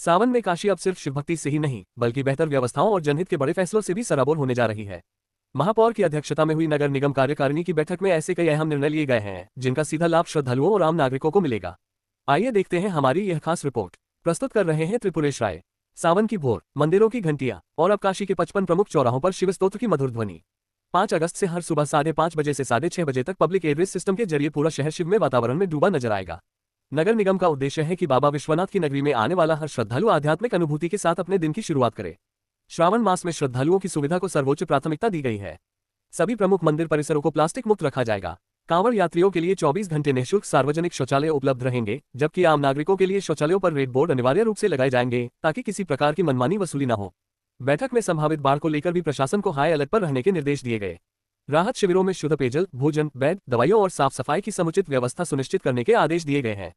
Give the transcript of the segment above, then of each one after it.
सावन में काशी अब सिर्फ शिव भक्ति से ही नहीं बल्कि बेहतर व्यवस्थाओं और जनहित के बड़े फैसलों से भी सराबोर होने जा रही है। महापौर की अध्यक्षता में हुई नगर निगम कार्यकारिणी की बैठक में ऐसे कई अहम निर्णय लिए गए हैं जिनका सीधा लाभ श्रद्धालुओं और आम नागरिकों को मिलेगा। आइए देखते हैं हमारी यह खास रिपोर्ट। प्रस्तुत कर रहे हैं त्रिपुरेश राय। सावन की भोर, मंदिरों की घंटियां और अब काशी के 55 प्रमुख चौराहों पर शिव स्तोत्र की मधुर ध्वनि। 5 अगस्त से हर सुबह 5:30 बजे से 6:30 बजे तक पब्लिक एड्रेस सिस्टम के जरिए पूरा शहर शिव में वातावरण में डूबा नजर आएगा। नगर निगम का उद्देश्य है कि बाबा विश्वनाथ की नगरी में आने वाला हर श्रद्धालु आध्यात्मिक अनुभूति के साथ अपने दिन की शुरुआत करे। श्रावण मास में श्रद्धालुओं की सुविधा को सर्वोच्च प्राथमिकता दी गई है। सभी प्रमुख मंदिर परिसरों को प्लास्टिक मुक्त रखा जाएगा। कांवड़ यात्रियों के लिए 24 घंटे निःशुल्क सार्वजनिक शौचालय उपलब्ध रहेंगे, जबकि आम नागरिकों के लिए शौचालयों पर रेड बोर्ड अनिवार्य रूप से लगाए जाएंगे ताकि किसी प्रकार की मनमानी वसूली न हो। बैठक में संभावित बाढ़ को लेकर भी प्रशासन को हाई अलर्ट पर रहने के निर्देश दिए गए। राहत शिविरों में शुद्ध पेयजल, भोजन, बेड, दवाइयों और साफ सफाई की समुचित व्यवस्था सुनिश्चित करने के आदेश दिए गए हैं।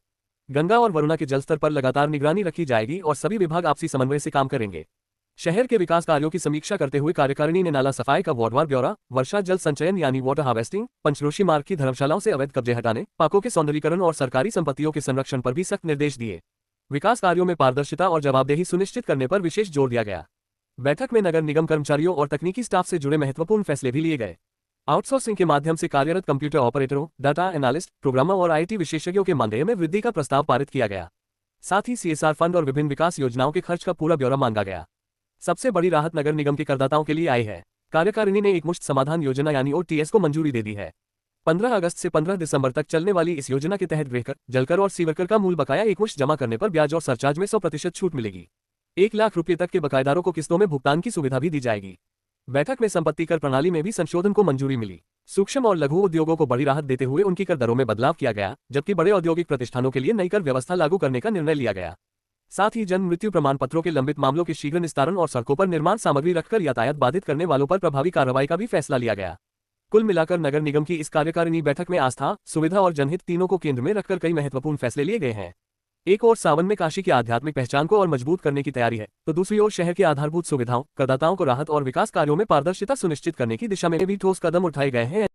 गंगा और वरुणा के जलस्तर पर लगातार निगरानी रखी जाएगी और सभी विभाग आपसी समन्वय से काम करेंगे। शहर के विकास कार्यों की समीक्षा करते हुए कार्यकारिणी ने नाला सफाई का वार्डवार ब्यौरा, वर्षा जल संचयन यानी वाटर हार्वेस्टिंग, पंचरोशी मार्ग की धर्मशालाओं से अवैध कब्जे हटाने, पार्कों के सौंदर्यीकरण और सरकारी संपत्तियों के संरक्षण पर भी सख्त निर्देश दिए। विकास कार्यों में पारदर्शिता और जवाबदेही सुनिश्चित करने पर विशेष जोर दिया गया। बैठक में नगर निगम कर्मचारियों और तकनीकी स्टाफ से जुड़े महत्वपूर्ण फैसले भी लिए गए। आउटसोर्सिंग के माध्यम से कार्यरत कंप्यूटर ऑपरेटरों, डाटा एनालिस्ट, प्रोग्रामर और आईटी विशेषज्ञों के मानदेय में वृद्धि का प्रस्ताव पारित किया गया। साथ ही सीएसआर फंड और विभिन्न विकास योजनाओं के खर्च का पूरा ब्यौरा मांगा गया। सबसे बड़ी राहत नगर निगम के करदाताओं के लिए आई है। कार्यकारिणी ने एकमुश्त समाधान योजना यानी ओटीएस को मंजूरी दे दी है। 15 अगस्त से 15 दिसंबर तक चलने वाली इस योजना के तहत गृहकर, जलकर और सीवरकर का मूल बकाया एकमुश्त जमा करने पर ब्याज और सरचार्ज में 100% छूट मिलेगी। 1 लाख रुपये तक के बकायेदारों को किस्तों में भुगतान की सुविधा भी दी जाएगी। बैठक में संपत्ति कर प्रणाली में भी संशोधन को मंजूरी मिली। सूक्ष्म और लघु उद्योगों को बड़ी राहत देते हुए उनकी कर दरों में बदलाव किया गया, जबकि बड़े औद्योगिक प्रतिष्ठानों के लिए नई कर व्यवस्था लागू करने का निर्णय लिया गया। साथ ही जन्म मृत्यु प्रमाण पत्रों के लंबित मामलों के शीघ्र निस्तारण और सड़कों पर निर्माण सामग्री रखकर यातायात बाधित करने वालों पर प्रभावी कार्रवाई का भी फैसला लिया गया। कुल मिलाकर नगर निगम की इस कार्यकारिणी बैठक में आस्था, सुविधा और जनहित तीनों को केंद्र में रखकर कई महत्वपूर्ण फैसले लिए गए हैं। एक ओर सावन में काशी की आध्यात्मिक पहचान को और मजबूत करने की तैयारी है, तो दूसरी ओर शहर की आधारभूत सुविधाओं, करदाताओं को राहत और विकास कार्यों में पारदर्शिता सुनिश्चित करने की दिशा में भी ठोस कदम उठाए गए हैं।